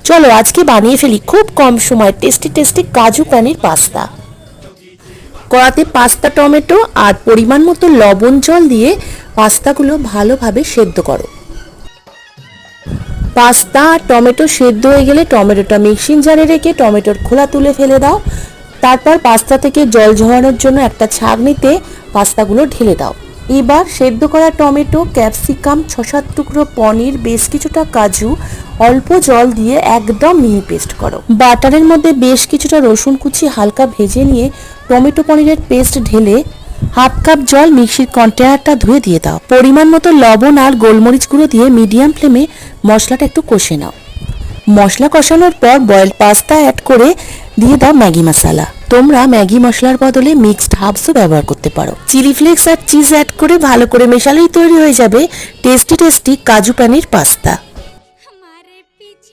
চলো আজকে বানিয়ে ফেলি খুব কম সময় টেস্টি টেস্টি কাজু পনির পাস্তা। কড়াতে পাস্তা, টমেটো আর পরিমাণ মতো লবণ জল দিয়ে পাস্তাগুলো ভালোভাবে সেদ্ধ করো। পাস্তা আর টমেটো সেদ্ধ হয়ে গেলে টমেটোটা মিক্সিং জারে রেখে টমেটোর খোলা তুলে ফেলে দাও। তারপর পাস্তা থেকে জল ঝরানোর জন্য একটা ছাঁকনিতে পাস্তাগুলো ঢেলে দাও। এবার সেদ্ধ করা টমেটো, ক্যাপসিকাম, 6-7 টুকরো পনির, বেশ কিছুটা কাজু অল্প জল দিয়ে একদম মিহি পেস্ট করো। বাটারের মধ্যে বেশ কিছুটা রসুন কুচি হালকা ভেজে নিয়ে টমেটো পনিরের পেস্ট ঢেলে হাফ কাপ জল মিক্সির কন্টেনারটা ধুয়ে দিয়ে দাও। পরিমাণ মতো লবণ আর গোলমরিচ গুঁড়ো দিয়ে মিডিয়াম ফ্লেমে মশলাটা একটু কষে নাও। মশলা কষানোর পর বয়েলড পাস্তা অ্যাড করে দিয়ে দাও ম্যাগি মশলা। তোমরা ম্যাগি মশলার বদলে মিক্সড হার্বসও ব্যবহার করতে পারো। চিলি ফ্লেক্স আর চিজ অ্যাড করে ভালো করে মেশালেই তৈরি হয়ে যাবে টেস্টি টেস্টি কাজু পনির পাস্তা।